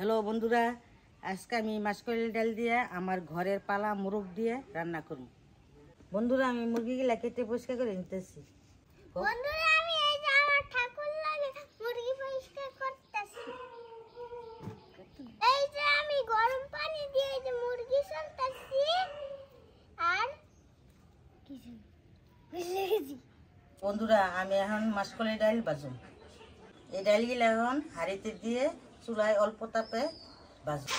Hello বন্ধুরা, আজকে আমি মাসকলাইয়ের ডাল দিয়ে আমার ঘরের পালা মুরগ দিয়ে রান্না করব। বন্ধুরা, আমি মুরগিগুলা কেটে পরিষ্কার করে নিতেছি। বন্ধুরা, আমি এই যে আমার ঠাকুর লাগে মুরগি পরিষ্কার করতেছি। এই যে আমি গরম পানি দিয়ে এই যে মুরগি চলতেছি আর কিছু বুঝলেছি। বন্ধুরা, আমি এখন মাসকলাইয়ের ডাল ভাজব। এই ডালগুলা এখন হাঁড়িতে দিয়ে চুলায় অল্প তাপে ভাজব।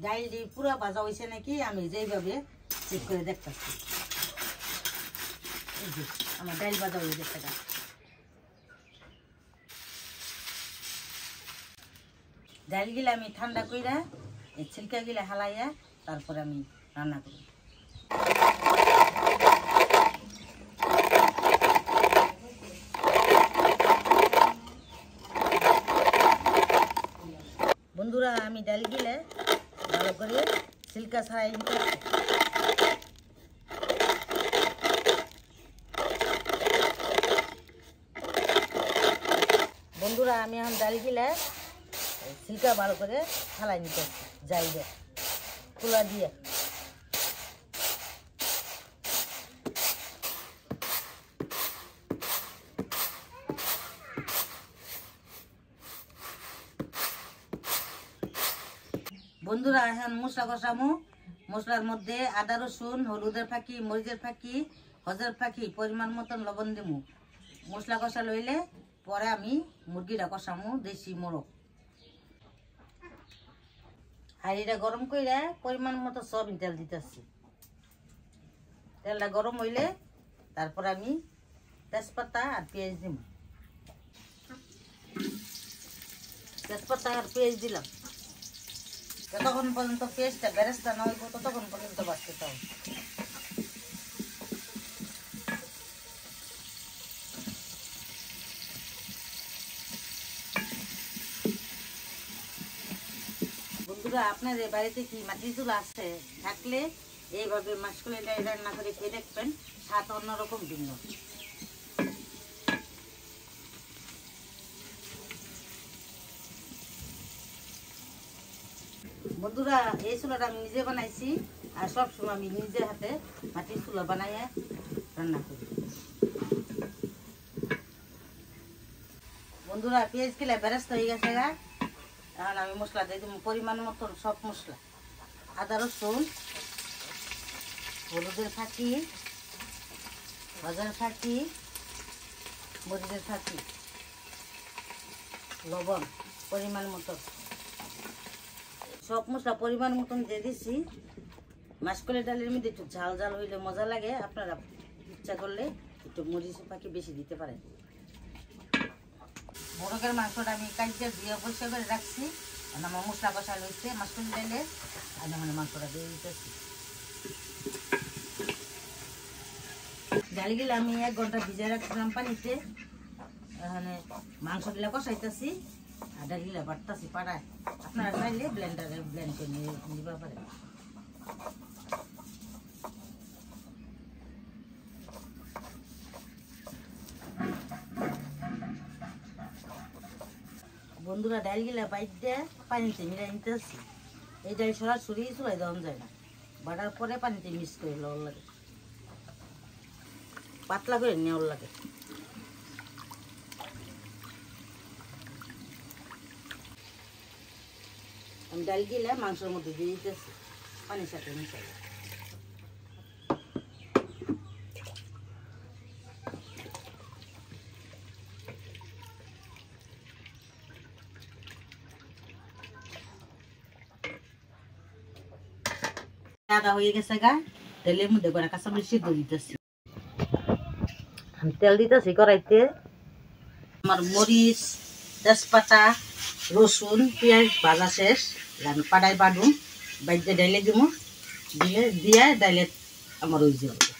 ডালটি পুরো ভাজা হয়েছে নাকি আমি যেইভাবে চেক করে দেখতেছি। আমার ডাল ভাজা হয়ে দেখতে ডালগুলা আমি ঠান্ডা কইরা এই ছিলকাগুলা হালাইয়া তারপরে আমি রান্না করি। বন্ধুরা, আমি ডালগুলা ভালো করে ছিলকা ছাড়াই নিতে। বন্ধুরা, আমি এখন ডালগুলা ছিলকা ভালো করে ফালাই নিতে যাই রে তুলা দিয়ে। বন্ধুরা, এখন মশলা কষামু। মশলার মধ্যে আদা রসুন, হলুদের ফাঁকি, মরিচের ফাঁকি, হজের ফাঁকি, পরিমাণ মতন লবণ দেবো। মশলা কষা লইলে পরে আমি মুরগিটা কষামু, দেশি মোরগ। হাঁড়িটা গরম করে পরিমাণ মতো সয়াবিন তেল দিতেছি। তেলটা গরম হইলে তারপর আমি তেজপাতা আর পেঁয়াজ দিব। তেজপাতা আর পেঁয়াজ দিলাম। যতক্ষণ পর্যন্ত পেঁয়াজটা বেরেস্তা না হইব ততক্ষণ পর্যন্ত বাড়তে হবে। বন্ধুরা, আপনাদের বাড়িতে কি মাটির চুলা আছে? থাকলে এইভাবে মাসকলাইয়ের ডাল রান্না করে খেয়ে দেখবেন, স্বাদ অন্যরকম ভিন্ন। বন্ধুরা, এই চুলাটা আমি নিজে বানাইছি আর সবসময় আমি নিজের হাতে মাটির চুলা বানাইয়া রান্না করি। বন্ধুরা, পেঁয়াজ কিলা বেরেস্তা হয়ে গেছে। এখন আমি মশলা দিয়ে দিব পরিমাণ মতন সব মশলা। আদা রসুন, হলুদের ফাঁকি, ভাজার ফাঁকি, মরিচের ফাঁকি, লবণ পরিমাণ মতন, সব মশলা পরিমাণ মতন দিয়ে দিছি। মাসকলাইয়ের ডালের মধ্যে একটু ঝাল ঝাল হইলে মজা লাগে। আপনারা ইচ্ছা করলে একটু মরিচের ফাঁকি বেশি দিতে পারেন। মোরগের মাংসটা আমি কাইটে দিয়ে পরিষ্কার করে রাখছি। আমার মশলা কষা রয়েছে মাসকলাইয়ের ডালে, আর মানে মাংসটা দিয়ে দিতেছি। ডালগুলো আমি 1 ঘন্টা ভিজাই রাখছিলাম পানিতে। এখানে মাংসগুলা কষাইতেছি আর ডালগুলা বাটতেছি পাড়ায়। আপনারা চাইলে ব্লেন্ডারে ব্লেন্ড করে নিতে পারেন। বন্ধুরা, ডালগুলা বাইটে পানিতে মিলাই নিতেছি। এই ডাল সরাসরি চুলাই দেওয়া যায় না, বাটার পরে পানিতে মিক্স করে লওয়ার লাগে, পাতলা করে নেওয়ার লাগে। আমি ডালগুলা মাংসের মধ্যে দিয়ে দিতেছি পানির সাথে মিশাই। আদা হয়ে গেছে গা, তেলের মধ্যে করে কাঁচামরিচ সিদ্ধ দিতেছি। আমি তেল দিতেছি কড়াইতে। আমার মরিচ, তেজপাতা, রসুন, পেঁয়াজ ভাজা শেষ। আমি পাড়ায় বাড়ুম, বাইরে ডাইলে দিব, দিলে দিয়ে ডাইলে আমার ওই যাবে।